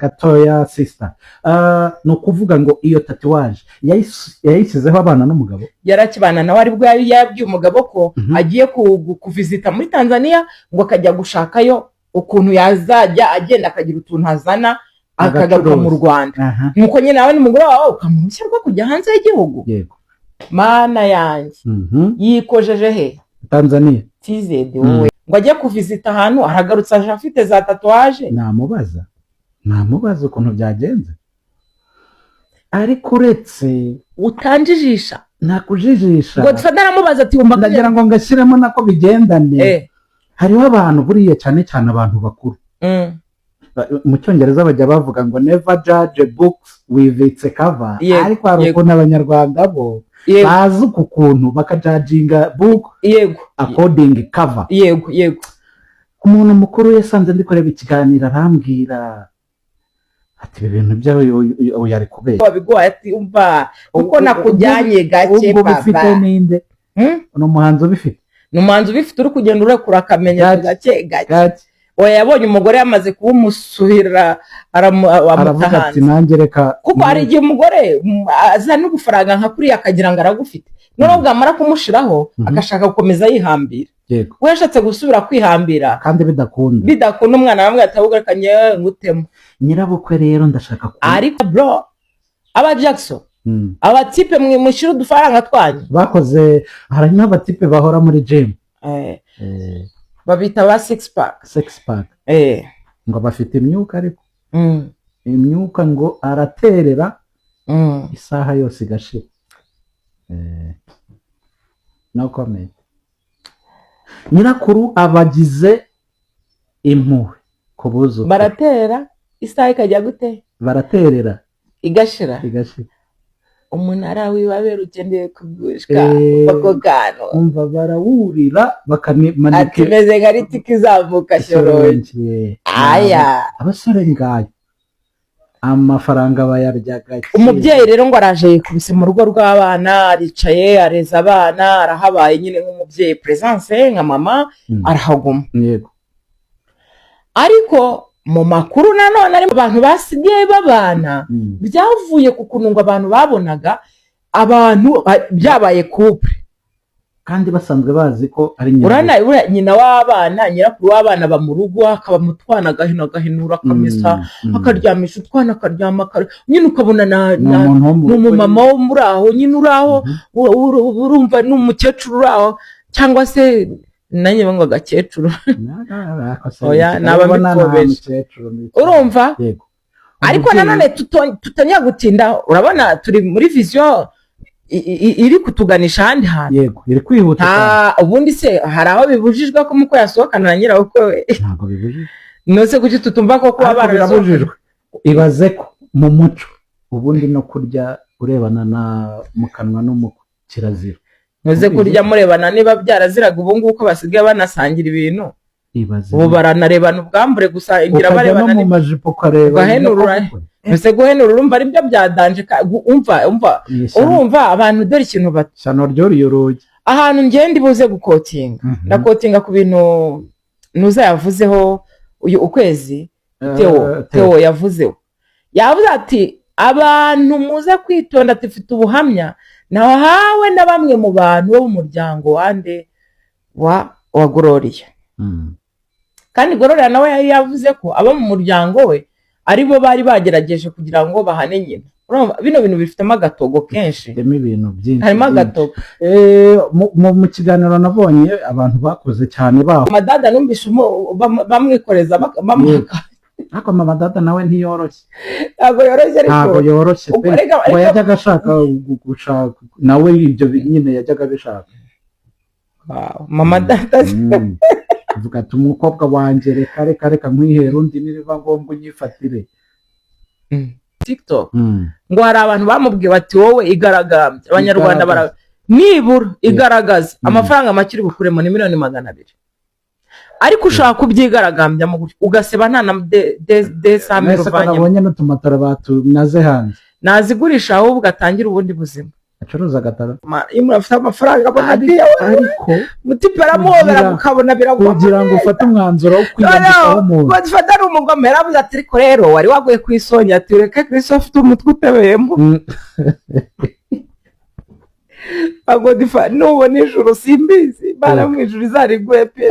gatoya sister no kuvuga ngo iyo tatuwaje yayisizeho abana n'umugabo yarakibana nawe ari bwo yabwiye umugabo ko agiye kuvizita muri Tanzania ngo akajya gushakayo ukuntu yazajya agenda akagira utuntu hazana akagaruka mu Rwanda nuko nyine nawe n'umugore wawe ukamushya rwo kujya hanze y'igihugu. Yego mana yanjye yikojeje he Tanzania TZ wowe ngo ajye kuvizita ahantu aragarutse aje afite za tatuwaje. Namubaza ukuntu byagenze ariko uretse utanjijisha nakujijisha ngo tfadaramubaza ati umva ndagira ngo ngashyiremo nako bigendane. Hariho abantu buriye cyane abantu bakuru mu cyongereza bajya bavuga ngo never judge a book with its cover, ariko hari ukuntu abanyarwanda bo bazi ukuntu bakajudginga book according cover. Yego umuntu mukuru yasanze ndi kureba ikiganiro arambwira ati ibintu byawe yari kubera wabigoye ati umva uko nakujyanye gake baba bifite ninde no muhanzo bifite uri kugenda urekura akamenya gake oya yabonye umugore yamaze kuwumusuhira aravuga ati nanjye reka kuko hari igihe umugore aza no gufaranga nka kuri akagira ngo aragufite none bwamara kumushiraho agashaka gukomeza yihambira. We yashatse gusubira kwihambira kandi bidakunda umwana bamwe atabugarakanye ngutemo nyirabukwe. Rero ndashaka ariko bro aba Jackson aba tipe mwishyura udufaranga twanyu bakoze. Hari n'abatipe bahora muri gym babita ba six pack ngo bafite imyuka ariko imyuka ngo araterera isaha yose igashira. No comment. Nyirakuru abagize impuhwe kubuzo baratera isaha ikajya gute baraterera igashira umunara wibabera ugendeye kugushka bakogano umva barawurira bakanimanika atimeze nka riti kizavuka shyoronje aya abasore ngayo amafaranga bayarya gake. Umubyeyi rero ngo araje yikubise mu rugo rw'abana aricaye areza abana arahabaye nyine nk'umubyeyi presence nka mama arahaguma. Yego ariko mu makuru nanone ari abantu basigaye babana byavuye ku kuntu ngo abantu babonaga abantu byabaye couple kandi basanzwe bazi ko ari nyina w'abana nyirakuru w'abana ba mu rugo akaba mutwana gahinura kamesa akaryamisha utwana akaryama nyine ukabona n'umumama wo muri aho nyine uraho urumva n'umukecuru uraho cyangwa se nanjye ngo agakecuru oya nabamikobeje urumva. Ariko nanone tutanya gutinda urabona turi muri vision iri kutuganisha ahandi hantu. Yego iri kwihuta ubundi se hari aho bibujijwe ko muko yasohokana na nyirabukwe ntabwo bibujijwe nose kuki tutumva ko kuba barabujijwe. Ibaze ko mu muco ubundi no kurya urebana na mu kanwa no mu kirazira nose kurya murebana niba byaraziraga ubu nguko basigaye banasangira ibintu. Ubu baranarebana ubwambure gusa ingira barebana mu majipo kareba ese guhenura urumva ari byo byadanje urumva abantu dore ikintu batano ryoriyoruye ahantu ngende buze gukotinga ndakotinga ku bintu nuza yavuzeho uyu ukwezi Theo yavuze ati abantu muze kwitonda tifite ubuhamya nahawe na bamwe mu bantu bo mu muryango wande wa Gloria kandi Gloria nawe yavuze ko abo mu muryango we aribo bari bagerageje kugira ngo bahane nyina. Bino bintu bifitemo agatogo kenshi ibintu byinshi harimo agatogo. Mu kiganiro nabonye abantu bakoze cyane baho madada numvishe bamwikoreza bamuka ariko madada nawe ntiyoroshye ntabwo yoroshye ngo yajyaga ashaka gushaka nawe ibyo nyine yajyaga bishaka. Mama dada uvuga ati umukobwa wanjye reka nkwihere undi niba ngombwa unyifatire. TikTok ngo hari abantu bamubwiye bati wowe igaragambye abanyarwanda nibura igaragaza amafaranga make uri bukuremo ni miliyoni 200 ariko ushaka kubyigaragambya ugaseba nta na desamiro uvanye n'utumatara batunaze hanze nazigurisha ahubwo ugatangira ubundi buzima. acuruza agataro iyo umuntu afite amafaranga abona ariko mutipe aramuhobera ukabona biragwa kugira ngo ufate umwanzuro wo kwiyandikaho umuntu badufata ari umugome yaravuze ati ariko rero wari waguye ku isonga ati reka Kristo afite umutwe utebeyemo agodifa nubona ijuru simbizi bana mu ijuru izariguye pe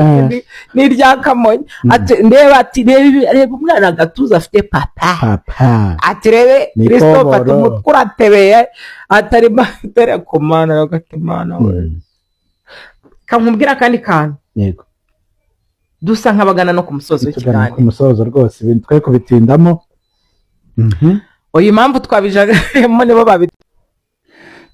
n'irya Kamonyi ati ndeba ati reba umwana agatuza afite papa ati rebe Kristo afite umutwe uratebeye atari matere komana agatimana we kankubwira kandi kantu yego dusa nk'abagana no ku musozo w'ikiganiro ku musozo rwose ibintu twe kubitindamo oyi mpamvu twabijagamo nibo babi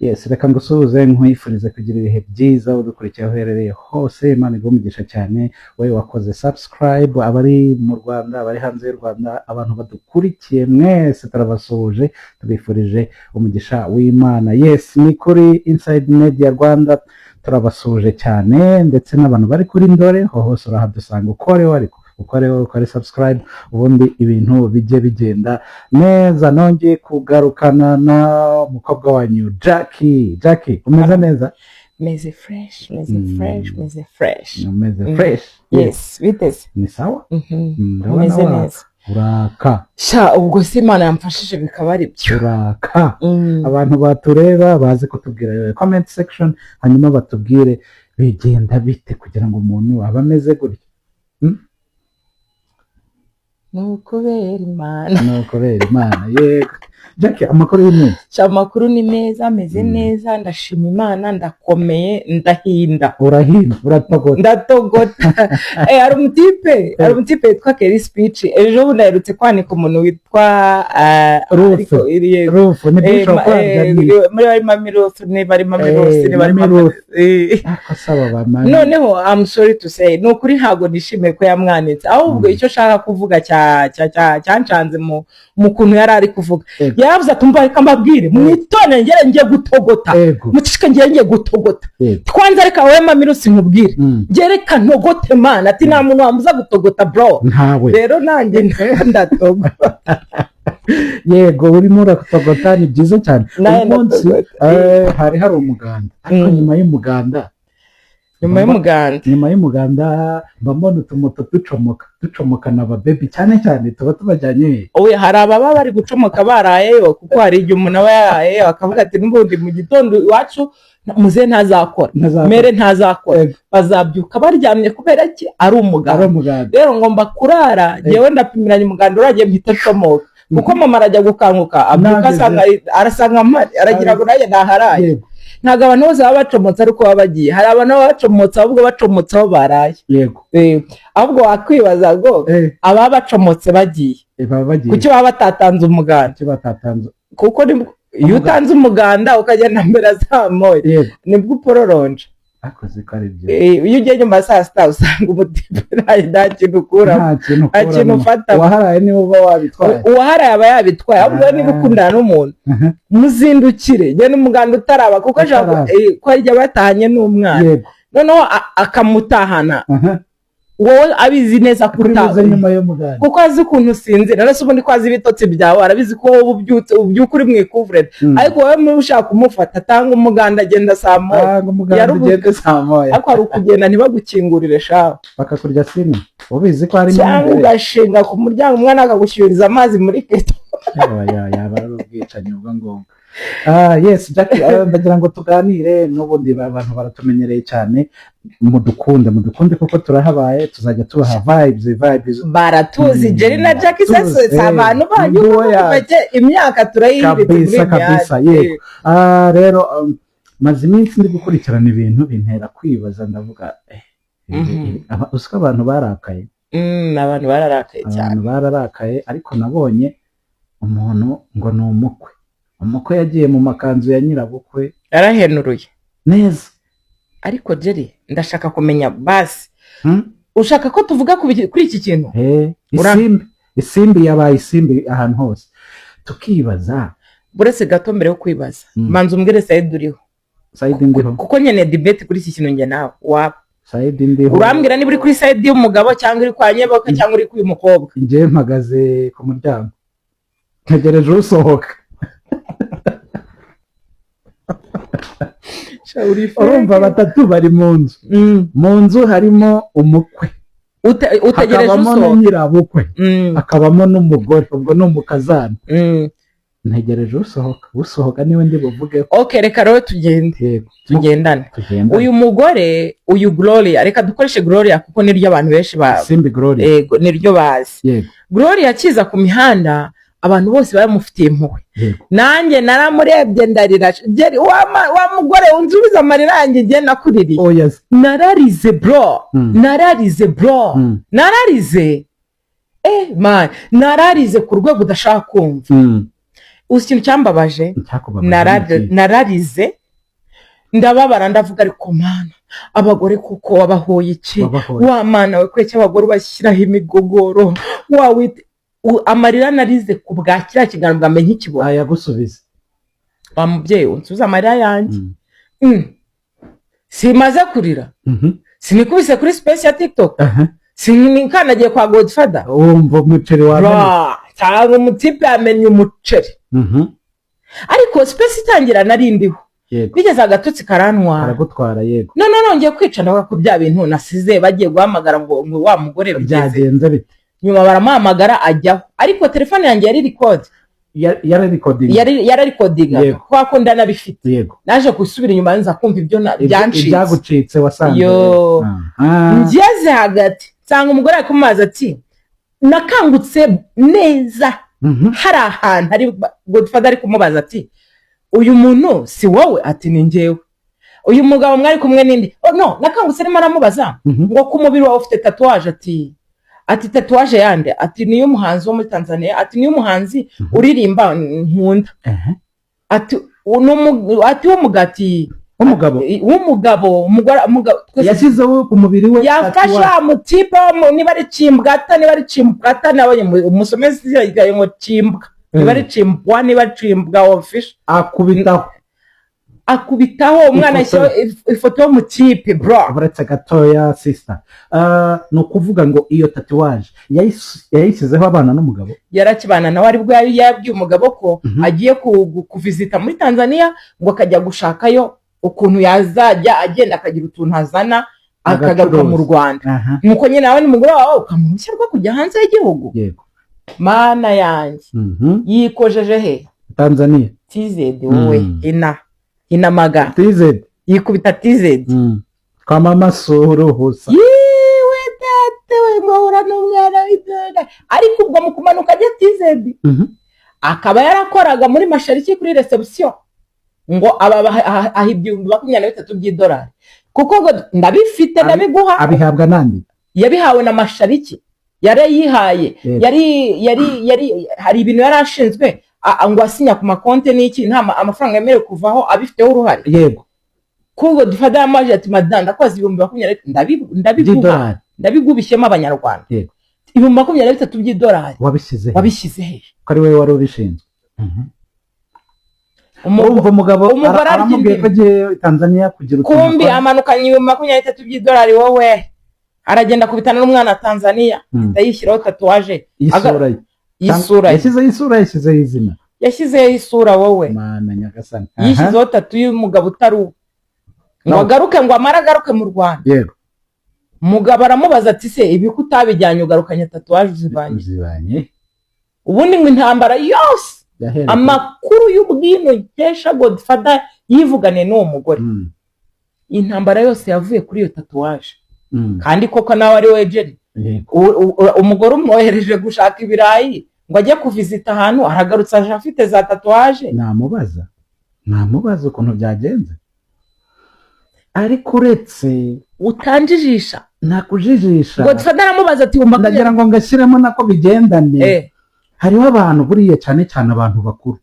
yes reka ngusuhuze nkwifurize kugira ibihe byiza udukurikira aho uherereye hose Imana igumugisha cyane wowe wakoze subscribe abari mu Rwanda abari hanze y'u Rwanda abantu badukurikiye mwese turabasuhuje tubifurije umugisha w'Imana yes ni kuri Inside Media Rwanda turabasuhuje cyane ndetse n'abantu bari kuri Ndore hose urahadusanga ukore subscribe ubundi ibintu bijye bigenda neza nongeye kugarukana na mukobwa wanyu Jackie umeze neza meze fresh yes biteze ni sawa meze neza uraka sha ubwo se Imana yamfashije bikaba ari byo uraka abantu batureba baze kutubwira comment section hanyuma batubwire bigenda bite kugira ngo umuntu abe ameze gutya nukubera Imana yego Jackie amakuru y'imwe amakuru ni meza ameze neza ndashima Imana ndakomeye ndahinda ndatogota hari umutipe witwa Kelly Speech ejo bundi aherutse kwanika umuntu witwa Rufu ni bishop muri bari Mamirosi noneho I'm sorry to say nukuri ntago nishimiye ko yamwanitse ahubwo icyo shaka kuvuga cyancanze mu kuntu yari ari kuvuga yavuze atumva reka mbabwire mwitone ngiye gutogota mucike ngiye gutogota twanze reka wowe Mamirosi nkubwire gereka ntogote Mana ati nta muntu wamuza gutogota bro rero nanjye ndatogota yego urimo uratogota ni byiza cyane umunsi hari umuganda ariko nyuma y'umuganda mbambona utumoto ducomokana ababebi cyane tuba tubajyanye oya hari ababa bari gucomoka barayeyo kuko hari igihe umuntu aba yarayeyo akavuga ati n'ubundi mu gitondo iwacu muze ntazakora mere ntazakora bazabyuka baryamye kubera ki ari umuganda rero ngomba kurara yewe ndapimiranye umuganda uragiye mpita comoka kuko mama arajya gukanguka abyuka arasanga aragira ngo naye ntaharaye ntago abantu bose baba bacomotse ariko baba bagiye hari abantu baba bacomotse ahubwo bacomotse aho baraye yego ahubwo wakwibaza ngo aba bacomotse bagiye kuki baba batatanze umuganda kuko iyo utanze umuganda ukagenda mbere za moya nibwo upororonje akoze ko ari byo iyo ugiye nyuma saa sita usanga umutipe nta kintu ukuramo nta kintu ufata uwaharaye niba uba wabitwaye uwaharaye aba yabitwaye ahubwo niba ukundana n'umuntu muzindukire njye n'umuganda utaraba kuko ashaka ko ajya batahanye n'umwana noneho akamutahana wowe abizi neza kurutaza kuko azi ukuntu usinzira rero ubundi ko azi ibitotsi byawe arabizi ko wowe ubyuka uri mu ikuvurere ariko wowe muri ushaka kumufata atanga umuganda agenda saa moya ariko hari ukugenda ntibagukingurire shaho bakakurya sini ubizi ko harimo cyangwa ugashinga ku muryango umwana akagushyuriza amazi muri keto yaba ari ubwicanyi ubwo ngubwo yes Jackie ndagira ngo tuganire n'ubundi abantu baratumenyereye cyane mudukunde kuko turahabaye tuzajya tubaha vibes baratuzi Jerry na Jackie sasa abantu banyu bake imyaka turayibitse kabisa yego rero maze iminsi ndi gukurikirana ibintu bintera kwibaza ndavuga usika abantu barakaye abantu bararakaye cyane abantu bararakaye ariko nabonye umuntu ngo ni umukwe yagiye mu makanzu ya nyirabukwe yarahenuruye neza ariko Jerry ndashaka kumenya basi ushaka ko tuvuga kuri iki kintu isimbi yabaye isimbi ahantu hose tukibaza buretse gato mbere yo kwibaza manza umbwire Said uriho Said ndiho kuko nyene debate kuri iki kintu nge nawe waba Said ndiho urambwira niba uri kuri Said y'umugabo cyangwa uri kwa Nyeboka cyangwa uri kuri umukobwa nje mpagaze ku muryango ntegereje usohoka urumva batatu bari mu nzu harimo umukwe utegereje usohoka nyirabukwe akabamo n'umugore ubwo ni umukazana ntegereje usohoka niwe ndi buvuge okay reka rero tugendane uyu mugore uyu Gloria reka dukoreshe Gloria kuko niryo abantu benshi Simbi Gloria yego niryo bazi Gloria akiza ku mihanda abantu bose baramufitiye impuhwe nanjye naramurebye ndarira wa mugore unzubiza amarira yanjye ngiye nakuririye nararize bro nararize man nararize ku rwego udashaka kumva uzi ikintu cyambabaje nararize ndababara ndavuga ariko mana abagore kuko wabahoye iki wa mana we kweke abagore bashyiraho imigogoro wawite amarira narize ku bwa kiriya kiganiro bwamenye ikibo ayagusubiza wa mubyeyi unsubiza amarira yanjye simaze kurira sinikubise kuri space ya TikTok sinikanagiye kwa Godfather umva umuceri wa cyangwa umutipe yamenye umuceri ariko space itangira narindiho bigeze agatutsi karantwara aragutwara yego none ngiye kwica nawe ku bya bintu nasize bagiye guhamagara ngo wa mugore byagenze bite nyuma baramuhamagara ajyaho ariko telefone yanjye yari recording kwa ko ndanabifite yego naje gusubira inyuma nza kumva ibyo byancitse byagucitse wasanze ngeze hagati nsanga umugore akumaza ati nakangutse neza hari ahantu ari Godfather ari kumubaza ati uyu muntu si wowe ati ni njyewe uyu mugabo mwari kumwe nindi no nakangutse arimo aramubaza ngo ku mubiri wawe ufite tatuwaje ati tatuwaje yande ati niyo muhanzi wo muri Tanzania ati niyo muhanzi uririmba nkunda ati umugati umugabo yashyizeho ku mubiri we yafasha mutipe niba ari cimbwata nabonye umusomezi yagiye ngo cimbwa niba ari cimbwa niba ari cimbwa office akubitaho umwana yashyizeho ifoto y'umutipe bro uretse gatoya sister no kuvuga ngo iyo tatuwaje yayishyizeho abana n'umugabo yarakibana nawe aribwo yabwiye umugabo ko agiye kuvizita muri Tanzania ngo akajya gushakayo ukuntu yazajya agenda akagira utuntu azana akagaruka mu Rwanda nuko nyine nawe n'umugore wawe ukamushya rwo kujya hanze y'igihugu yego mana yanjye yikojeje he Tanzania TZ wowe inamaga TZ yikubita TZ kwa mama Suruhusa yiwe tate we mwahura n'umwana w'idona ariko ubwo mu kumanuka ajya TZ akaba yarakoraga muri Mashariki kuri reception ngo aba ibihumbi 23 by'idolari kuko ndabifite ndabiguha abihabwa nandi yabihawe na Mashariki yarayihaye yari hari ibintu yarashinzwe ngo asinya ku makonte n'iki nta amafaranga yemerewe kuvaho abifiteho uruhare yego kuko Godfather amaje ati madame ndakoze 23 ndabigubishyemo abanyarwanda yego 23 by'idolari wabishyize he ko ari wewe wari ubishinzwe umugabo aramubwiye ko agiye Tanzania kugira utuntu kumbi amanukanye 23 by'idolari wowe aragenda kubitana n'umwana Tanzania ndayishyiraho tatuwaje isura yashyizeho izina yashyizeho isura wowe mana nyagasani yishyizeho tatu y'umugabo utaru ngo agaruke ngo amaragaruke mu Rwanda yego umugabo aramubaza ati se ibi kutabijyanye ugarukanye tatuwaje zibanye ubundi ngo intambara yose amakuru y'ubwino nkesha Godfather yivugane n'uwo mugore intambara yose yavuye kuri iyo tatuwaje kandi koko nawe ari wejeri umugore umwohereje gushaka ibirayi ngo ajye kuvizita ahantu aragarutse aje afite za tatuwaje namubaza ukuntu byagenze ariko uretse utanjijisha nakujijisha Godfather aramubaza ati ndagira ngo ngashyiremo nako bigendane hariho abantu buriye cyane abantu bakuru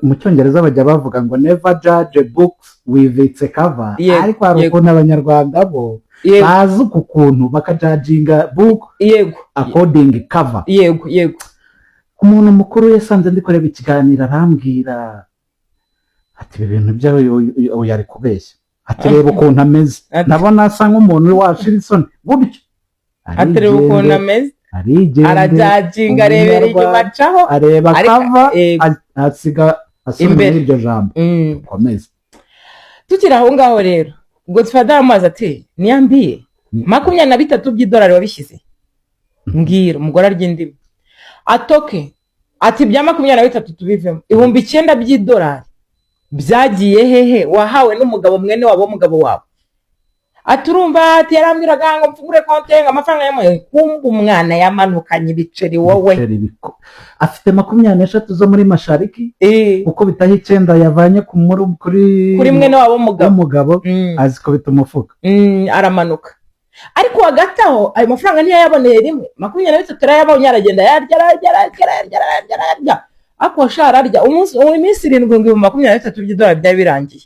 mu cyongereza bajya bavuga ngo never judge books with its cover ariko hari ukuntu abanyarwanda bo bazi ukuntu bakajajinga book according cover yego umuntu mukuru yasanze ndi kureba ikiganiro arambwira ati ibintu byawe yari kubeshya ati reba ukuntu ameze nabona asa nk'umuntu washira isoni gutyo ati reba ukuntu ameze arajajinga arebera inyuma acaho areba cover asiga asubira iryo jambo komeza tukiri aho ngaho rero Godfather amaze ati niyambiye 23 by'idolari wabishyize mbwira umugore arya atoke ati bya 23 tubivemo 9,000 by'idolari byagiye hehe wahawe n'umugabo mwene wabo mugabo wabo aturumva ati yarambwiraga ngo mfungure konte amafaranga yamuye kumba umwana yamanukanye ibiceri wowe afite 23 zo muri mashariki uko bitaho 9 yavanye kuri mwene wabo mugabo aziko bita umufuka aramanuka ariko hagataho ayo mafaranga niyo yaboneye rimwe 23 yabonye aragenda yarya ako shararya umunsi iminsi 7,23 by'idolari byari birangiye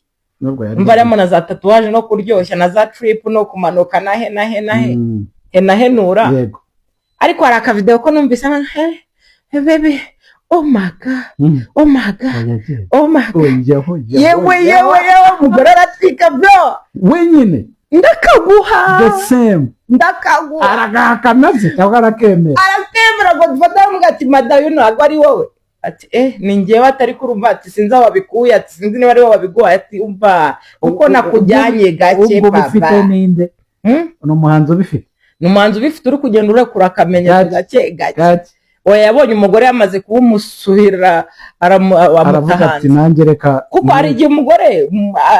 mbaramo na za tatuwaje no kuryoshya na za trip no kumanuka nahenura yego ariko hari aka video ko numvise hey baby oh my god yewe mugore aratwika bro wenyine ndakaguha the same ndakaguha aragakanaze cyangwa arakemera Godfather mugati madayo ntabwo ari wowe ati ni ngewe atari kurumva ati sinzi aho wabikuye ati sinzi niba ari wowe wabiguha ati umva uko nakujyanye gake baba bifite ninde no muhanzo bifite uri kugenda urekura akamenya gake oya yabonye umugore yamaze kuwumusuhira aravuga ati nanjye reka kuko hari igihe umugore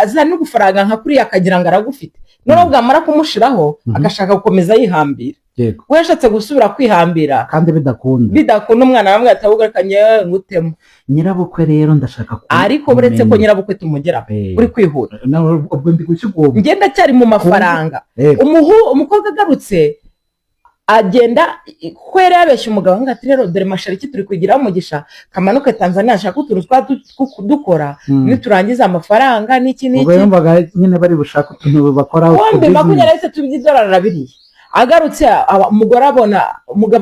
azana n'ugufaranga nka kuriya akagira ngo aragufite none bwamara kumushiraho agashaka gukomeza yihambira we yashatse gusubira kwihambira kandi bidakunda umwana bamwe atabugarakanye ngutemo nyirabukwe rero ndashaka ariko buretse ko nyirabukwe tumugera uri kwihuta ubwo ndi gushyigura ngenda cyari mu mafaranga umukobwa agarutse agenda kwera yabeshya umugabo ngo ati rero dore mashariki turi kugira umugisha kamanuke Tanzania ashaka utuntu dukora niturangiza amafaranga n'iki ubwo yumvaga nyine bari bushaka utuntu bakora wombe 23 by'idolari arabiriye agarutse umugabo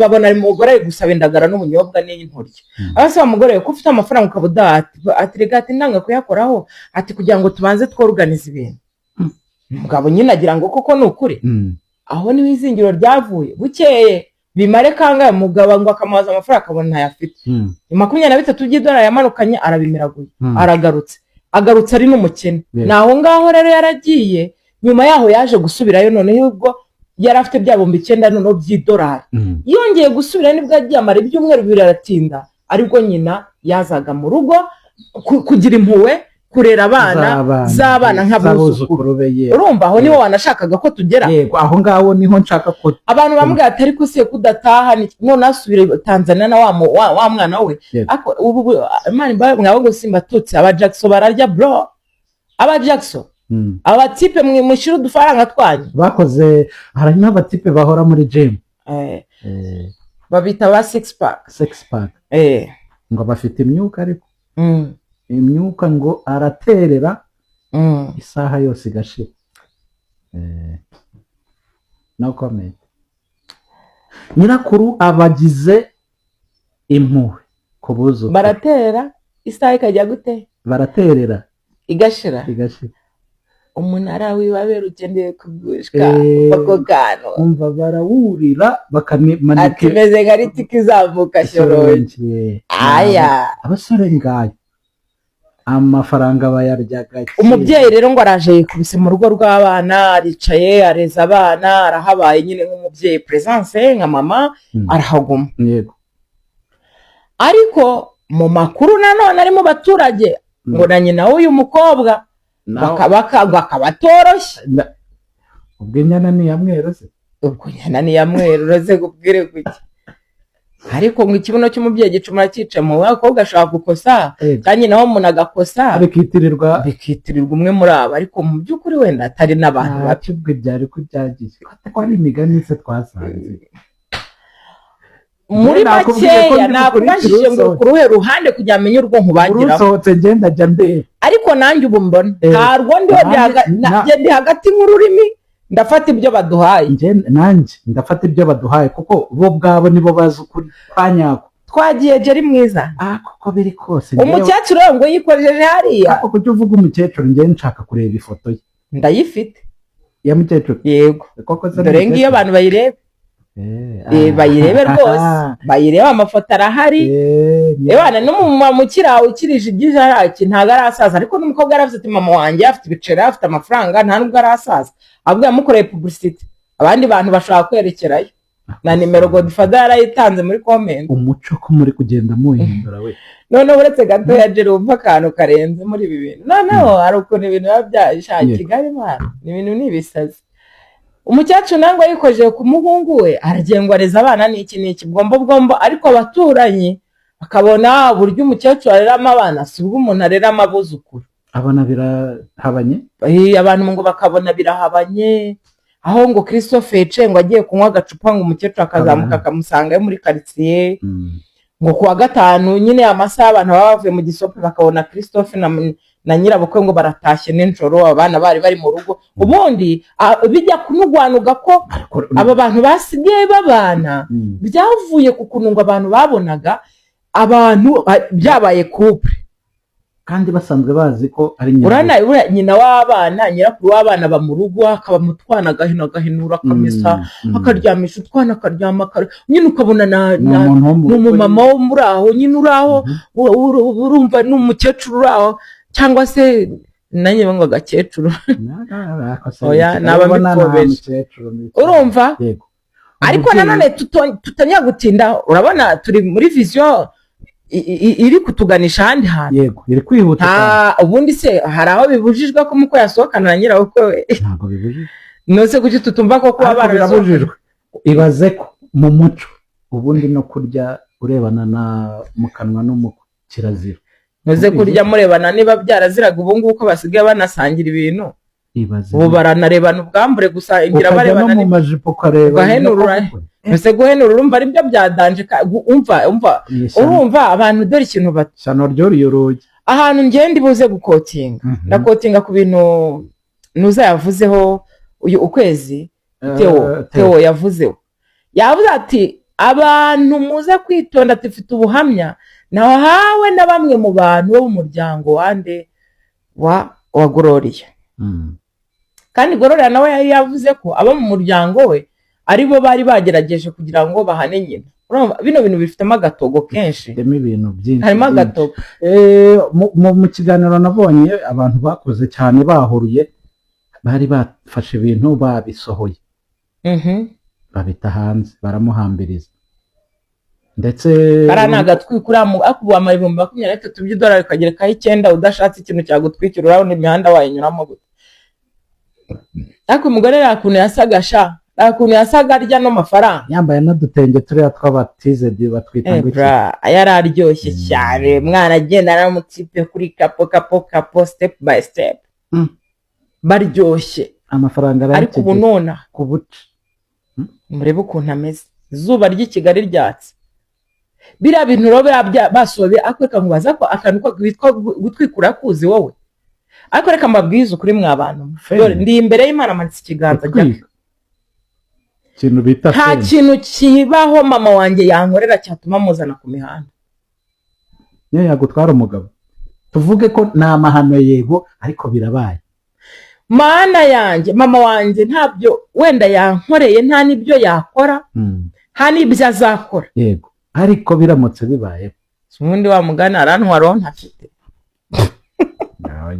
abona umugore ari gusaba indagara n'ubunyobwa n'intoryi abasaba umugore ko ufite amafaranga ukabuda ati rega ati ndanga kuyakoraho ati kugira ngo tubanze tworganize ibintu umugabo nyine agira ngo koko ni ukuri aho niho izingiro ryavuye bukeye bimare kangaye umugabo ngo akamuhaza amafaranga akabona ntayafite 23 by'idolari yamanukanye arabimiraguye agarutse ari n'umukene naho ngaho rero yaragiye nyuma yaho yaje gusubirayo noneho ubwo yari afite bya 9,000 noneho by'idolari yongeye gusubira nibwo yagiye amara ibyumweru 2 aratinda ariko nyina yazaga mu rugo kugira impuwe kurera abana nk'abuzukuru urumva aho niho wanashakaga ko tugera yego aho ngaho niho nshaka ko abantu bamwe atari ko se kudataha none asubire Tanzania na wa mwana we ako ubu imana mwabo ngo simba tutse aba Jackson bararya bro aba Jackson aba tipe mwishira udufaranga twanyu bakoze hari n'abatipe bahora muri gym babita ba 6 pack ngo bafite imyuka ariko imyuka ngo araterera isaha yose igashira no comment nyirakuru abagize impuhwe kubuzo baratera isaha ikajya gute baraterera igashira umunara wibabera ugendeye kugushka bakogano umva barawurira bakamanika atimeze nka riti kizamuka shyoronje aya abasore ngayo amafaranga bayaryaga umubyeyi rero ngo araje yikubise mu rugo rw'abana aricaye areza abana arahabaye nyine nk'umubyeyi presence nka mama arahaguma yego ariko mu makuru nanone ari mu baturage ngo na nyina w'uyu mukobwa bakabakatoroshye ubwo nyana ni yamwerose kubwire kuki ariko ngo ikibuno cy'umubyeyi gicumura cyica mu bakobwa ashaka gukosa kandi naho umuntu agakosa bikitirirwa umwe muri abo ariko mu by'ukuri wenda atari n'abantu bacibwe byari ko byagize ko ari imigani se twasanze muri makeya nakubashije ngo ku ruhe ruhande kugira amenye urwo nkubagiraho urusohotse ngenda jya ndeba ariko nanjye ubu mbona ntarwo ndi hagati nk'ururimi ndafata ibyo baduhaye nanjye ndafata ibyo baduhaye kuko bo bwabo nibo bazi ukuri kwanyako twagiye jeri mwiza koko biri kose umukecuru ngo yikojeje hariya ako kujya uvuga umukecuru njye nshaka kureba ifoto ye ndayifite ya mukecuru yego koko dore ngiyo abantu bayirebe bayirebe rwose, bayirebe, amafoto arahari. Ebana n'umumama ukirije igiharaki ntago arasaza, ariko n'umukobwa yaravuze ati mama wanjye afite ibiceri, afite amafaranga, nta nubwo arasaza, ahubwo yamukoreye publicity, abandi bantu bashaka kwerekerayo, na nimero Godfather yarayitanze muri comment. Umuco ko muri kugenda muhindura we. Noneho uretse gato yaje umva akantu karenze muri ibi bintu, noneho hari ukuntu ibintu biba byashaka Kigali mwana, ni ibintu nibisazi. Umukecuru nango yikojeje ku muhungu we, aragengwa areza abana n'iki bwombo, ariko abaturanyi akabona buryo umukecuru areramo abana, si ubwo umuntu areramo abuzukuru. Abana birahabanye? Abantu ngo bakabona birahabanye, aho ngo Christophe Ece ngo agiye kunywa agacupa ngo umukecuru akazamuka akamusanga muri quartier, ngo kuwa gatanu nyine amasaha abantu baba bavuye mu gisope bakabona Christophe na nyirabukwe ngo baratashye n'injoro, abana bari mu rugo. Ubundi bijya kunugwanuga ko aba bantu basigaye babana byavuye ku kununga abantu babonaga abantu byabaye couple, kandi basanzwe bazi ko ari nyina w'abana, nyirakuru w'abana bamurugo, akaba mutwana gahinura akamesa, akaryamisha utwana akaryama, nyine ukabona n'umumama wo muri aho, nyine uraho urumva n'umukecuru uraho, cyangwa se nanjye ngo agakecuru oya nabamikobeje, urumva. Ariko nanone tutanya gutinda, urabona turi muri vision iri kutuganisha ahandi hantu. Yego, iri kwihuta. Ubundi se hari aho bibujijwe ko muko yasohokana na nyirabukwe we? Ntabwo bibujijwe. Nose kuki tutumva ko kuba barabujijwe. Ibaze ko mu muco ubundi no kurya urebana na mukanwa no mu kirazira. Nose kurya murebana niba byaraziraga ubu nguko basigaye banasangira ibintu. Ibaze. Ubu baranarebana ubwambure gusa, ingira barebana mu majipo kareba. Ese guhenura urumva ari byo byadanje, urumva abantu dore ikintu batano ryoriyoruye. Ahantu ngende ibuze gukotinga, ndakotinga ku bintu nuza yavuzeho uyu ukwezi Theo yavuze ati abantu muze kwitonda, tifite ubuhamya nahawe na bamwe mu bantu bo mu muryango wande wa Gloria. Kandi Gloria nawe yari yavuze ko abo mu muryango we aribo bari bagerageje kugira ngo bahane nyina. Bino bintu bifitemo agatogo kenshi, ibintu byinshi harimo agatogo. Mu kiganiro nabonye abantu bakoze cyane bahuruye, bari bafashe ibintu babisohoye, babita hanze baramuhambiriza, ndetse baranagatwikura akubuwa $23,000 by'idolari kagerekaho 9, udashatse ikintu cyagutwikira urabona imihanda wayinyuramo gute. Ariko umugore yakuntu yasaga akuntu yasaga arya no mafaranga, yambaye n'udutenge turiya tw'abatize batwita ngo iki, yararyoshye cyane, mwana agenda n'umutipe kuri kapo step by step, baryoshye amafaranga ariko ubu nona kubuca. Murebe ukuntu ameze, izuba ry'i Kigali ryatse, biriya bintu robe basobe akweka nkubaza ko akantu ko bitwa gutwikura kuzi wowe. Ariko reka mbabwize ukuri mwa bantu, ndi imbere y'Imana manitse ikiganza cyane, kintu bita nta kintu kibaho mama wanjye yankorera cyatuma muzana ku mihanda. Niyo yagutwara umugabo, tuvuge ko nta mahano yego, ariko birabaye. Mana yanjye, mama wanjye ntabyo wenda yankoreye, nta nibyo yakora, nta nibyo azakora. Yego, ariko biramutse bibaye ubundi wa mugana arantwaro ntafite.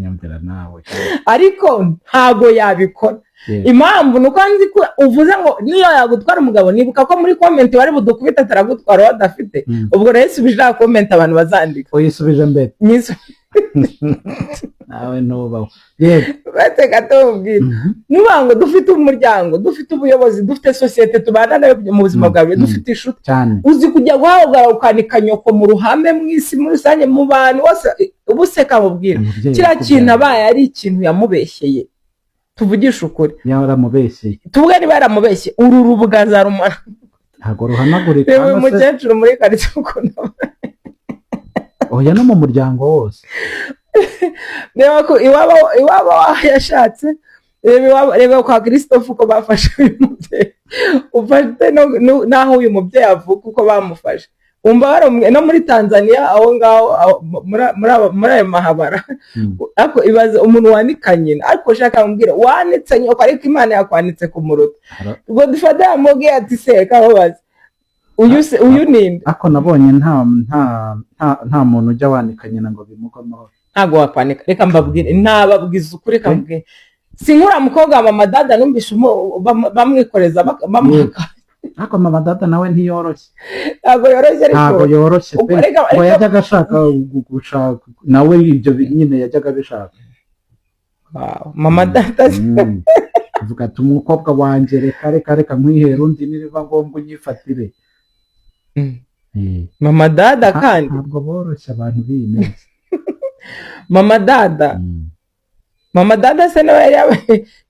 Nyamvira nawe, ariko ntago yabikora. Impamvu nuko nzi ko uvuze ngo niyo yagutwara umugabo, nibuka ko muri comment bari budukubita taragutwara wadafite. Ubwo rero subije comment abantu bazandika. Oyisubije mbere. Nawe nubaho. Yego. Bateka tubwira. Nubango dufite umuryango, dufite ubuyobozi, dufite societe tubana nayo mu buzima bwawe, dufite ishuti. Uzi kujya guhahogara ukanika nyoko mu ruhame mwisi muri rusange mu bantu bose, ubuseka mubwira. Kira kintu abaye ari ikintu yamubeshyeye. Tuvugisha ukuri. Yaramubeshyeye. Tuvuge niba yaramubeshye, uru rubuga zarumara. Ntago ruhanagurika. Yewe mukecuru muri karitsiye ukuntu. Oya no mu muryango wose. Reba ko iwabo yashatse, reba kwa Christophe uko bafashe uyu mubyeyi, ufate naho uyu mubyeyi avuka uko bamufashe. umva no muri Tanzania aho ngaho muri ayo mahabara ariko ibaze umuntu wanikanye ariko ushaka kumbwira wanitse nyoko ariko Imana yakwanitse ku muruta ubwo dufata yamubwiye ati se kababaza uyu ninde ako nabonye nta muntu ujya wanikanye ngo bimukomaho ntago wakwanika reka mbabwire ntababwiza ukuri kambwire sinkura mukobwa wa Mama Dada numvishe bamwikoreza bamuhaka ako Mama Dada nawe ntiyoroshye ntago yoroshye pe ngo yajyaga ashaka gushaka nawe ibyo nyine yajyaga bishaka Mama Dada avuga ati umukobwa wanjye reka nkwihera undi niba ngombwa unyifatire Mama Dada kandi ntabwo boroshye abantu biyemeza Mama Dada se nawe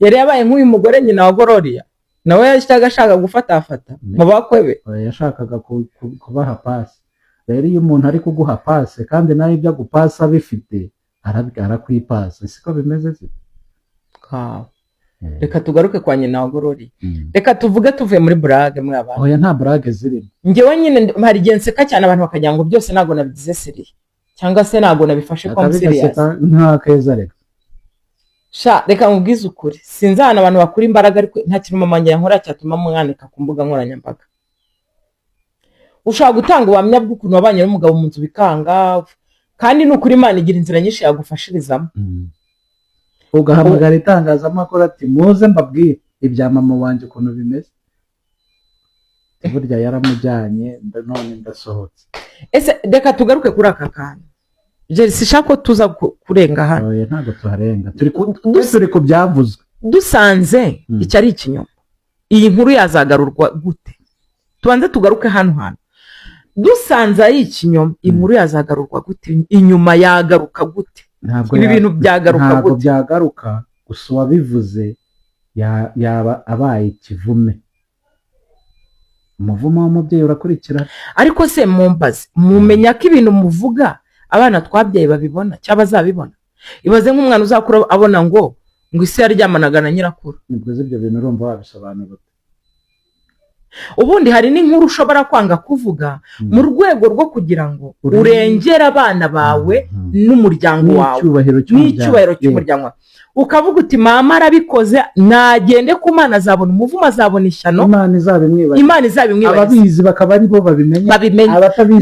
yari yabaye nk'uyu mugore nyina wa Gloria nawe yashakaga ashaka gufatafata mu bakwe be yashakaga kubaha pasi rero iyo umuntu ari kuguha pasi kandi nawe ibyo agupasa bifite arakwipasa siko bimeze se reka tugaruke kwa nyina wa Gloria reka tuvuge tuvuye muri brage muri abantu oya nta brage zirimo njyewe nyine hari igihe nseka cyane abantu bakagira ngo byose ntago nabigize seriye cyangwa se ntago nabifashe ko serious nta keza reka reka mubwize ukuri sinzana abantu bakura imbaraga ariko nta kintu mama njye yankora cyatuma mwanika ku mbuga nkoranyambaga ushaka gutanga ubuhamya bw'ukuntu wabanye n'umugabo mu nzu bikanga kandi n'ukuri Imana igira inzira nyinshi yagufashirizamo ugahamagara itangazamakuru ati muze mbabwire ibya mama wanjye ukuntu bimeze burya yaramujyanye none ndasohotse ese reka tugaruke kuri aka kantu sishaka ko tuza kurenga hano ntabwo tuharenga turi ku byavuzwe dusanze icyo ari ikinyoma iyi nkuru yazagarurwa gute tubanze tugaruke hano hantu dusanze ari ikinyoma inkuru yazagarurwa gute inyuma yagaruka gute ibi bintu byagaruka gute ntabwo byagaruka gusa uwabivuze yaba abaye ikivume umuvumo w'umubyeyi urakurikira ariko se mumbaze mumenya ko ibintu muvuga abana twabyaye babibona cyangwa bazabibona ibaze nk'umwana uzakura abona ngo isi yaryamanaga na nyirakuru nibwo ibyo bintu urumva wabisobanura ubundi hari n'inkuru ushobora kwanga kuvuga mu rwego rwo kugira ngo urengere abana bawe n'umuryango wawe n'icyubahiro cy'umuryango wawe ukavuga uti mama arabikoze nagende ku Mana azabona umuvumo azabona ishyano Imana izabimwibaza ababizi bakaba ari bo babimenya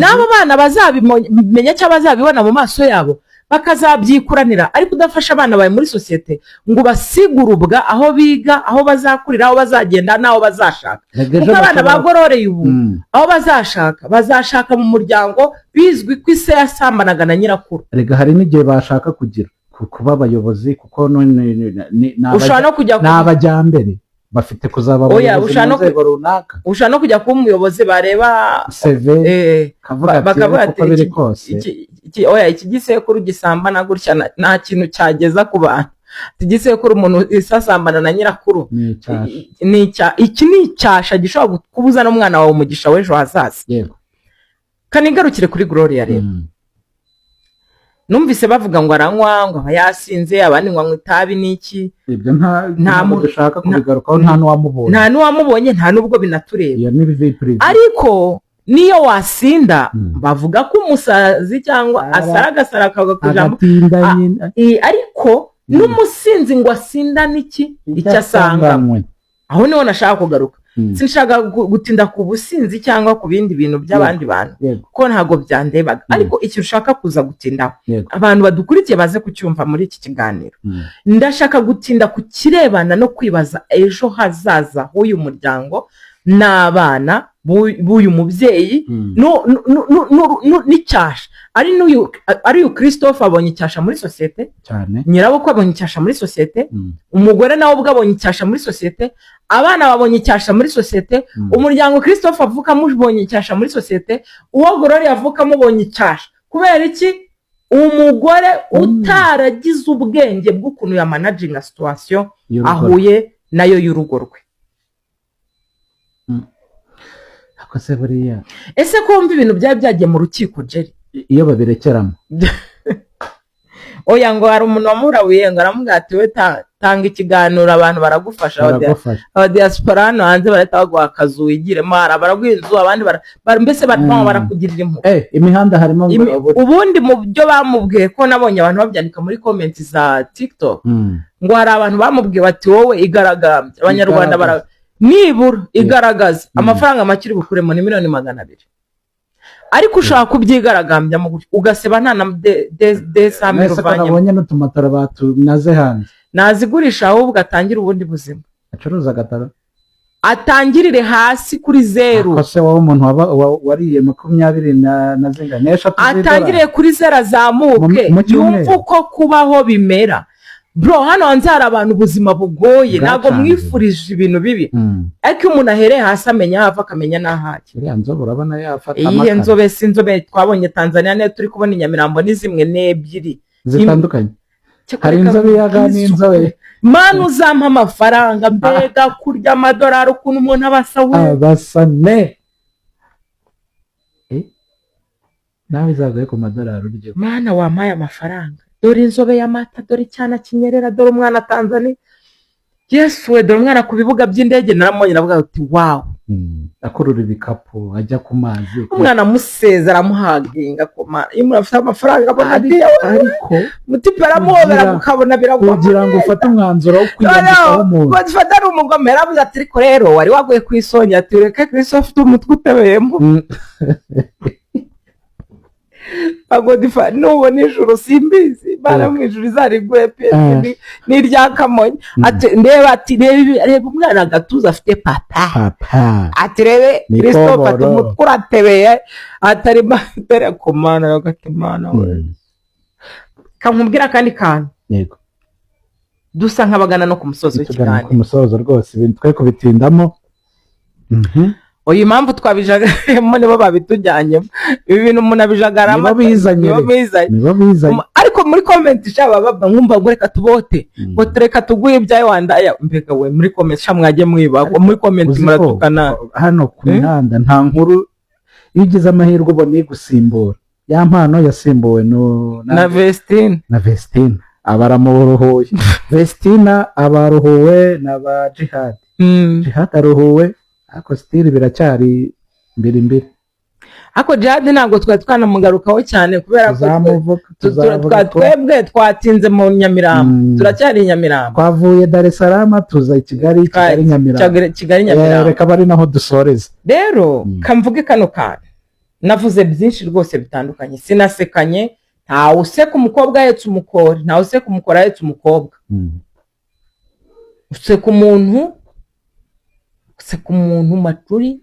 n'abo bana bazabimenya cyangwa bazabibona mu maso yabo bakazabyikuranira ariko udafasha abana bawe muri sosiyete ngo basigurubwa aho biga aho bazakurira aho bazagenda n'aho bazashaka kuko abana bagororeye ubu aho bazashaka mu muryango bizwi ko ise yasambanaga na nyirakuru rega hari n'igihe bashaka kuba abayobozi kuko ushobora no kujya n'abajyambere bafite kuzaba abayobozi mu nzego runaka ushobora no kujya kuba umuyobozi bareba CV bakavuga ati iki gisekuru gisambana gutya nta kintu cyageza ku bantu igisekuru umuntu isasambana na nyirakuru iki ni icyasha gishobora kubuza n'umwana wawe umugisha w'ejo hazaza kanigarukire kuri Gloria rero numvise bavuga ngo aranywa ngo yasinze abandi ngo anywa itabi n'iki ibyo nta muntu ushaka kubigarukaho nta n'uwamubonye nta n'ubwo binatureba ariko niyo wasinda bavuga ko umusazi cyangwa asaragasara akagakujamo ariko n'umusinzi ngo asinda n'iki icyo asanganywe aho niho nashaka kugaruka sinshaka gutinda ku businzi cyangwa ku bindi bintu by'abandi bantu ko ntago byandebaga ariko icyo ushaka kuza gutindaho abantu badukurikiye baze kucyumva muri iki kiganiro ndashaka gutinda ku kirebana no kwibaza ejo hazaza h'uyu muryango n'abana b'uyu mubyeyi n'icyasha ari uyu Christophe abonye icyasha muri sosiyete nyirabukwe abonye icyasha muri sosiyete umugore nawe ubwo abonye icyasha muri sosiyete abana babonye icyasha muri sosiyete umuryango Christophe avukamo ubonye icyasha muri sosiyete uwo Gloria avukamo ubonye icyasha kubera iki umugore utaragize ubwenge bw'ukuntu ya managinga situation ahuye nayo y'urugo rwe ese ko wumva ibintu byari byagiye mu rukiko Jerry iyo babirekeramo oya ngo hari umuntu wamurabuye ngo aramubwira ati we tanga ikiganiro abantu baragufasha aba diaspora hano hanze barahita baguha akazi wigiremo baraguha inzu abandi mbese barakugirira impuhwe imihanda harimo ubundi mu byo bamubwiye ko nabonye abantu babyandika muri comment za TikTok ngo hari abantu bamubwiye bati wowe igaragambye abanyarwanda nibura igaragaza amafaranga makiri bukuremo ni 200,000 ariko ushaka kubyigaragambya ugaseba nta na desamiro uvanye nabonye n'utumatara batunaze hanze nazigurisha ahubwo atangira ubundi buzima acuruza agatara atangirire hasi kuri 0 akose wowe umuntu wariye 20 na zinga n'eshatu atangiriye kuri 0 azamuke yumva uko kubaho bimera bro hano hanze hari abantu ubuzima bugoye ntabwo mwifurije ibintu bibi ariko umuntu ahereye hasi amenya hava akamenya n'ahaki iriya nzobe urabona yafata iyi nzobe sinzobe twabonye Tanzania ne turi kubona inyamirambo ni zimwe n'ebyiri zitandukanye hari inzobe yaga n'inzobe manu uzampa amafaranga mbega kurya amadolari ukuntu umuntu abasane nawe izaguye ku madolari uryo mana wampaye amafaranga dore inzobe y'amata dore icyana kinyerera dore umwana Tanzania Yesu we dore umwana ku bibuga by'indege naramubonye navuga ati wow akurura ibikapu ajya ku mazi umwana musezera amuhaginga ko iyo afite amafaranga abona ariko mutipe aramuhobera mukabona biragwa kugira ngo ufate umwanzuro wo kwiyandikaho umuntu badufata ari umugome yaravuze ati ariko rero wari waguye ku isonye ati reka Kristo afite umutwe utebeyemo agodifa nubo nijuru simbizi bana mwijuru izariguye pe n'irya kamonyi ati ndeba ati reba umwana agatuza afite papa ati rebe Kristo fata umutwe uratebeye atari batere komana agatimana we kankubwira kandi kantu yego dusa nk'abagana no ku musozo w'ikiganiro ku musozo rwose ibintu twe kubitindamo oyi impamvu twabijagamo nibo babitujyanyemo ibi bintu umuntu abijagaramo nibo bizanye ariko muri comment shaba nkumva ngo reka tubote ngo tureka tuguye ibyaye wandaya mbega we muri comment sha mwajye mwibagwa muri comment muratukana hano ku mihanda nta nkuru yigize amahirwe ubone gusimbura ya mpano yasimbuwe na Vestine abaramuruhuye Vestina abaruhuwe na ba Jihad aruhuwe ako stili biracyari mbiri ako Jihad ntabwo twanamugarukaho cyane kubera ko twebwe twatinze mu Nyamirambo turacyari Nyamirambo twavuye Dar es Salaam tuza Kigali Nyamirambo reka bari naho dusoreza rero kamvuge kano kana navuze byinshi rwose bitandukanye sinasekanye ntawe useka umukobwa ahetse umukori ntawe useka umukora ahetse umukobwa useka umuntu maturi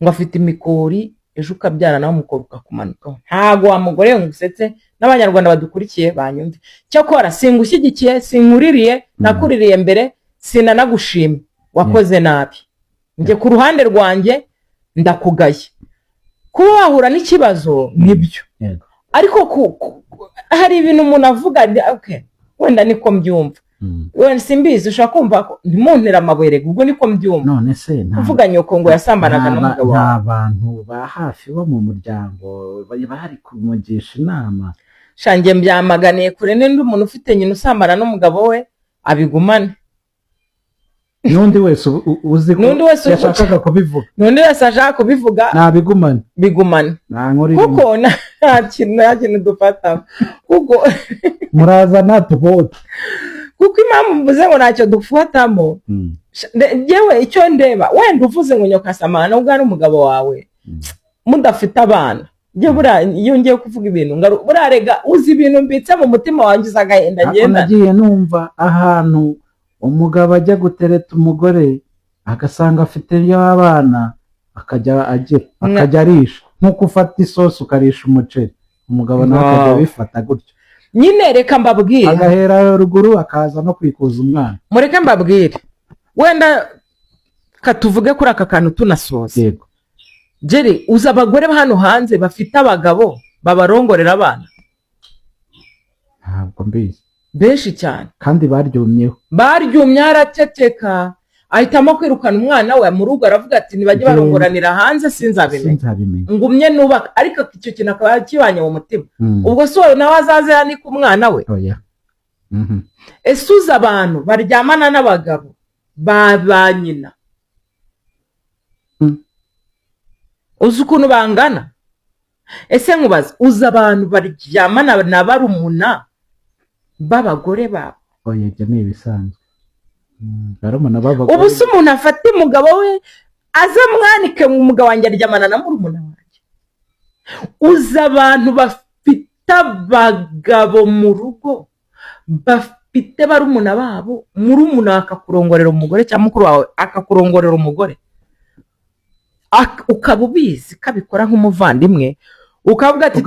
ngo afite imikori ejo ukabyara nawe umukobwa ukakumanukaho ntago wa mugore ngo usetse n'abanyarwanda badukurikiye banyumve cyakora singushyigikiye sinkuririye nakuririye mbere sinanagushima wakoze nabi njye ku ruhande rwanjye ndakugaye kuba wahura n'ikibazo nibyo ariko hari ibintu umuntu avuga wenda niko mbyumva wenda simbizi ushaka kumva ko ntimuntera amabuye ubwo niko mbyumva none se uvuga nyoko ngo yasambanaga n'umugabo nta bantu ba hafi bo mu muryango bari kumugisha inama shange mbyamaganiye kure n'undi umuntu ufite nyina usambana n'umugabo we abigumane n'undi wese uzi ko yashakaga kubivuga n'undi wese ashaka kubivuga bigumane kuko nta kintu dufata kuko muraza natubote kuko impamvu mvuze ngo ntacyo dufatamo yewe icyo ndeba wenda uvuze ngo nyokasamana ubwo ari umugabo wawe mudafite abana iyo ngiye kuvuga ibintu burarega uzi ibintu mbitse mu mutima wanjye uzagahenda ngenda nagiye numva ahantu umugabo ajya gutereta umugore agasanga afite abana akajya arisha nk'uko ufata isosi ukarisha umuceri umugabo nawe akajya bifata gutyo nyine reka mbabwire agahera ruguru akaza no kwikuza umwana mureke mbabwire wenda katuvuge kuri aka kantu tunasoza yego Jerry uza abagore hano hanze bafite abagabo babarongorera abana ntabwo mbizi benshi cyane kandi baryumye araceceka ahitamo kwirukana umwana we mu rugo, aravuga ati nibajye barongoranira hanze sinzabimenya, ngumye nubaka. Ariko icyo kintu akaba kibanye mu mutima. Ubwo so nawe azaze yanika umwana we. Ese uzi abantu baryamana n'abagabo ba nyina, uzi ukuntu bangana? Ese nkubaza, uzi abantu baryamana na barumuna b'abagore babo? Oya, ibyo ni ibisanzwe. Ubu se umuntu afata umugabo we aza mwanike mu mugabo wanjye aryamana na murumuna wanjye? Uzi abantu bafite abagabo mu rugo, bafite barumuna babo, murumuna akakurongorera umugore cyangwa mukuru wawe akakurongorera umugore, ukaba ubizi kabikora nk'umuvandimwe, ukavuga ati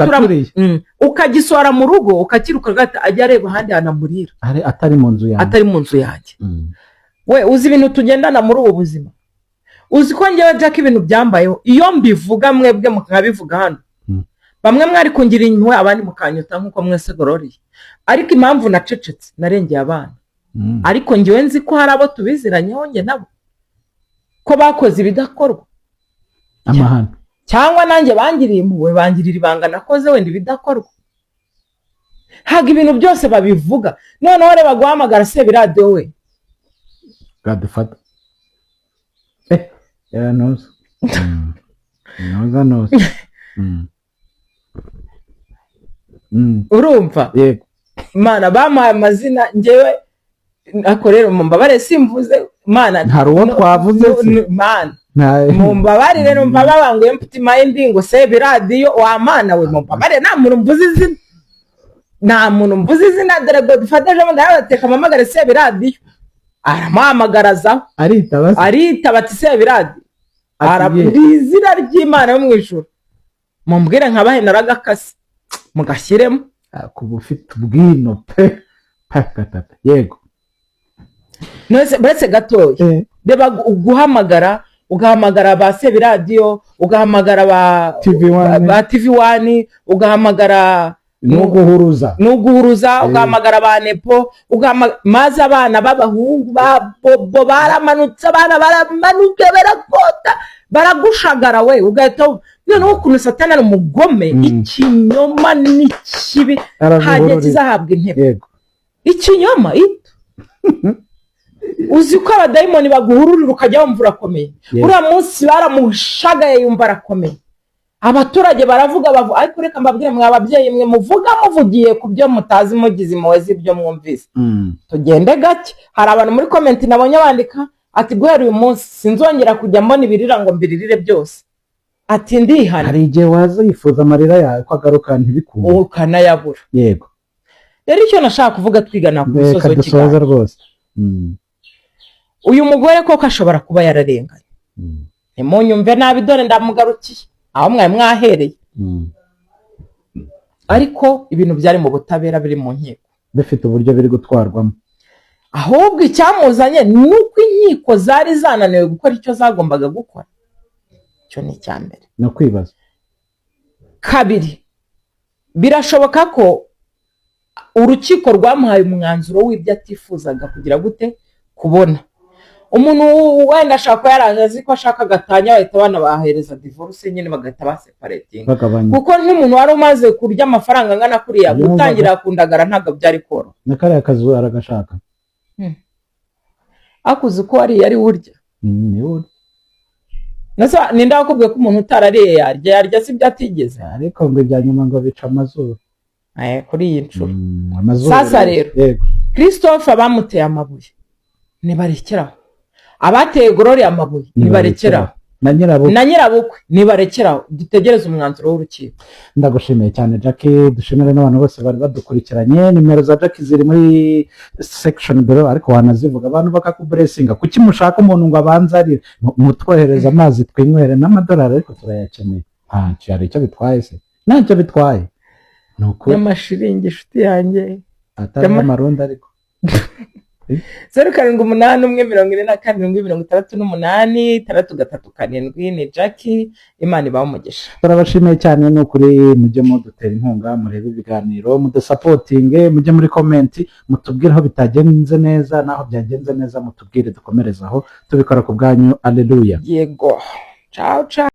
ukagisora mu rugo, ukakiruka gata ajya areba ahandi hanamurira atari mu nzu yanjye. We uzi ibintu tugendana muri ubu buzima? Uzi ko njyewe Jack ibintu byambayeho iyo mbivuga mwebwe mukabivuga hano, bamwe mwari kungira impuhwe abandi mukanyota nkuko mwese gororiye, ariko impamvu nacecetse narengeye abana. Ariko njyewe nzi ko hari abo tubiziranyeho nge nabo ko bakoze ibidakorwa amahano, cyangwa nanjye bangiriye impuhwe, bangirira ibanga nakoze wenda ibidakorwa. Haga ibintu byose babivuga, noneho reba guhamagara Sebiradiyo we gadufata noza urumva? Yego Imana bampaye amazina njyewe akorera mumbabare simvuze Mana, hari uwo twavuze Mana mumbabare rero mbabanguye mfite mind ngo Sebiradiyo wa Mana we mumbabare, nta muntu mvuze izina, nta muntu mvuze izina. Dore Godfather mo ndabateka mamagare Sebiradiyo, aramuhamagaraza aritaba ati Sebiradiyo, arabizira ry'Imana yo mu ijuru, mumbwire nkabahe naragakase mugashyiremo kuba ufite ubwino pe pakatata. Yego nose buretse gatoya reba guhamagara, ugahamagara ba Sebiradiyo, ugahamagara ba TV1, ugahamagara nuguhuruza, ugahamagara ba Nepo, maze abana b'abahungu bo baramanutse, abana baramanuke barakota baragushagara we, ugahita noneho ukuntu Satani ari umugome, ikinyoma n'ikibi hajya kizahabwa intebe. Ikinyoma ito uzi ko abadayimoni baguhururira ukajya wumva urakomeye. Uriya munsi baramushagaye yumva arakomeye, abaturage baravuga ariko reka mbabwire mwe ababyeyi mwe muvuga muvugiye ku byo mutazi mugize impuhwe z'ibyo mwumvise. Tugende gake. Hari abantu muri comment nabonye bandika ati guhera uyu munsi sinzongera kujya mbona ibirira ngo mbiririre byose, ati ndihana. Hari igihe waza yifuza amarira yawe ko agaruka ntibikume ukanayabura. Yego rero icyo nashaka kuvuga twigana ku musozo w'ikiganiro rwose, uyu mugore koko ashobora kuba yararenganye. Ntimunyumve nabi, dore ndamugarukiye aho mwari mwahereye. Ariko ibintu byari mu butabera, biri mu nkiko, bifite uburyo biri gutwarwamo. Ahubwo icyamuzanye nuko inkiko zari zananiwe gukora icyo zagombaga gukora. Cyo ni cyambere no kwibaza. Kabiri, birashoboka ko urukiko rwamuhaye umwanzuro w'ibyo atifuzaga kugira gute kubona. Umuntu wenda ashaka yaraje azi ko ashaka gatanya, bahita bana bahereza divorce nyine bagahita baseparating, kuko nk'umuntu wari umaze kurya amafaranga ngana kuriya gutangira kundagara ntago byari koro. Nakari akazu aragashaka akuze ko ari yari urya ni urya. Nasa ninda bakubwiye ko umuntu utarariye yarya si byatigeze, ariko ngo ibya nyuma ngo bica amazuru kuri iyi nshuro. Sasa rero Christophe bamuteye amabuye nibarekeraho, abateye Gloria amabuye nibarekeraho, na nyirabukwe nibarekeraho, dutegereze umwanzuro w'urukiko. Ndagushimiye cyane Jackie, dushimire n'abantu bose bari badukurikiranye. Nimero za Jackie ziri muri section below, ariko wanazivuga abantu bakakublessinga. Kuki mushaka umuntu ngo abanze ari mutwohereza amazi twinywere n'amadolari, ariko turayakeneye. Cyari icyo bitwaye se? Ntacyo bitwaye. Nuko y'amashiringi inshuti yanjye atari amaronda ariko 0781447638 ni Jackie. Imana ibahe umugisha. Turabashimiye cyane n'ukuri, mujye mudutera inkunga, murebe ibiganiro, mudusapotinge, mujye muri comment mutubwire aho bitagenze neza, naho byagenze neza mutubwire dukomereza aho, tubikora ku bwanyu. Alleluia. Yego. Ciao ciao.